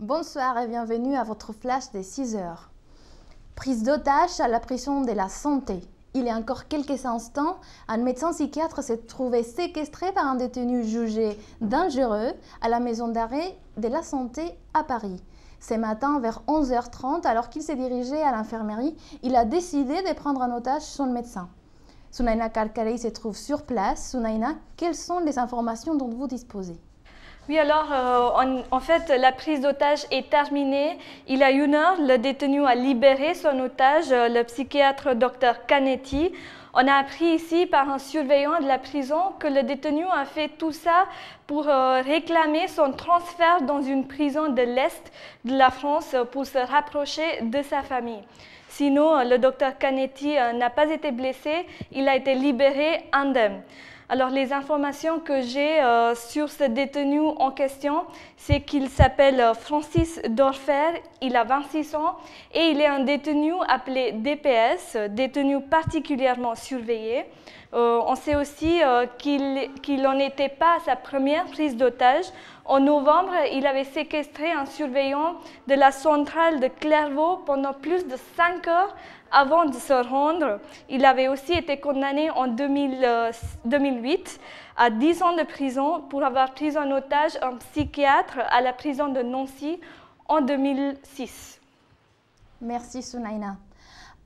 Bonsoir et bienvenue à votre flash des 6 heures. Prise d'otage à la prison de la Santé. Il y a encore quelques instants, un médecin psychiatre s'est trouvé séquestré par un détenu jugé dangereux à la maison d'arrêt de la Santé à Paris. Ce matin, vers 11h30, alors qu'il s'est dirigé à l'infirmerie, il a décidé de prendre en otage son médecin. Sunaina Karkarei se trouve sur place. Sunaina, quelles sont les informations dont vous disposez? Oui, alors, en fait, la prise d'otage est terminée. Il y a 1 heure, le détenu a libéré son otage, le psychiatre Dr Canetti. On a appris ici par un surveillant de la prison que le détenu a fait tout ça pour réclamer son transfert dans une prison de l'Est de la France pour se rapprocher de sa famille. Sinon, le docteur Canetti n'a pas été blessé, il a été libéré indemne. Alors, les informations que j'ai sur ce détenu en question, c'est qu'il s'appelle Francis Dorfer, il a 26 ans et il est un détenu appelé DPS, détenu particulièrement surveillé. On sait aussi qu'il n'en était pas à sa première prise d'otage. En novembre, il avait séquestré un surveillant de la centrale de Clairvaux pendant plus de 5 heures avant de se rendre. Il avait aussi été condamné en 2008 à 10 ans de prison pour avoir pris en otage un psychiatre à la prison de Nancy en 2006. Merci Sunaina.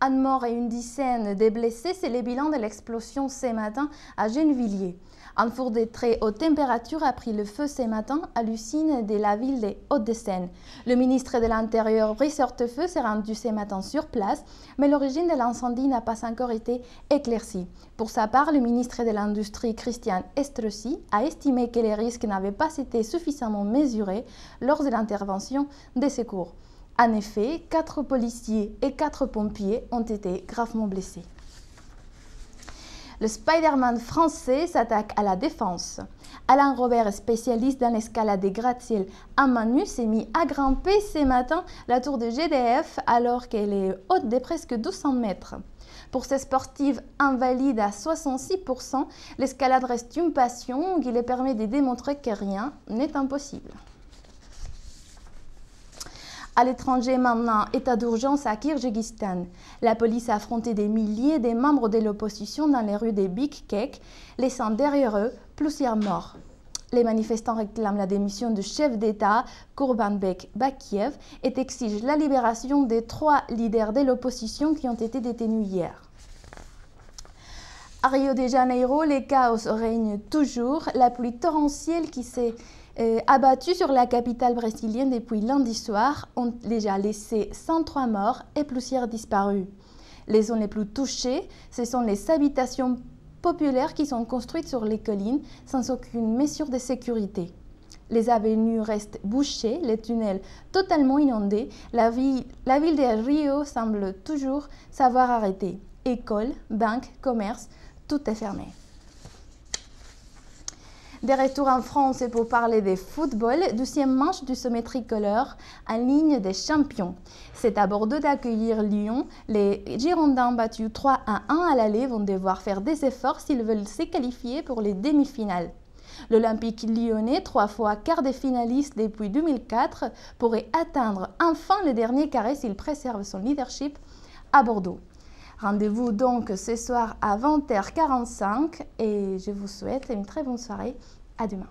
Un mort et une dizaine de blessés, c'est le bilan de l'explosion ce matin à Gennevilliers. Un four de très haute température a pris le feu ce matin à l'usine de la ville des Hauts-de-Seine. Le ministre de l'Intérieur, Brice Hortefeux, s'est rendu ce matin sur place, mais l'origine de l'incendie n'a pas encore été éclaircie. Pour sa part, le ministre de l'Industrie, Christian Estrosi, a estimé que les risques n'avaient pas été suffisamment mesurés lors de l'intervention des secours. En effet, 4 policiers et 4 pompiers ont été gravement blessés. Le Spider-Man français s'attaque à la défense. Alain Robert, spécialiste dans l'escalade des gratte-ciel à main nue, s'est mis à grimper ce matin la tour de GDF alors qu'elle est haute de presque 200 mètres. Pour ces sportives invalides à 66%, l'escalade reste une passion qui les permet de démontrer que rien n'est impossible. À l'étranger maintenant, état d'urgence à Kirghizistan. La police a affronté des milliers de membres de l'opposition dans les rues de Bishkek, laissant derrière eux plusieurs morts. Les manifestants réclament la démission du chef d'État, Kurbanbek Bakiev, et exigent la libération des 3 leaders de l'opposition qui ont été détenus hier. À Rio de Janeiro, les chaos règnent toujours. La pluie torrentielle qui s'est abattus sur la capitale brésilienne depuis lundi soir ont déjà laissé 103 morts et plusieurs disparus. Les zones les plus touchées, ce sont les habitations populaires qui sont construites sur les collines sans aucune mesure de sécurité. Les avenues restent bouchées, les tunnels totalement inondés. La ville de Rio semble toujours savoir arrêter. Écoles, banques, commerces, tout est fermé. De retour en France et pour parler de football, 12e manche du sommet tricolore en ligne des champions. C'est à Bordeaux d'accueillir Lyon. Les Girondins battus 3-1 à l'aller vont devoir faire des efforts s'ils veulent se qualifier pour les demi-finales. L'Olympique lyonnais, 3 fois quart de finaliste depuis 2004, pourrait atteindre enfin le dernier carré s'il préserve son leadership à Bordeaux. Rendez-vous donc ce soir à 20h45 et je vous souhaite une très bonne soirée. À demain.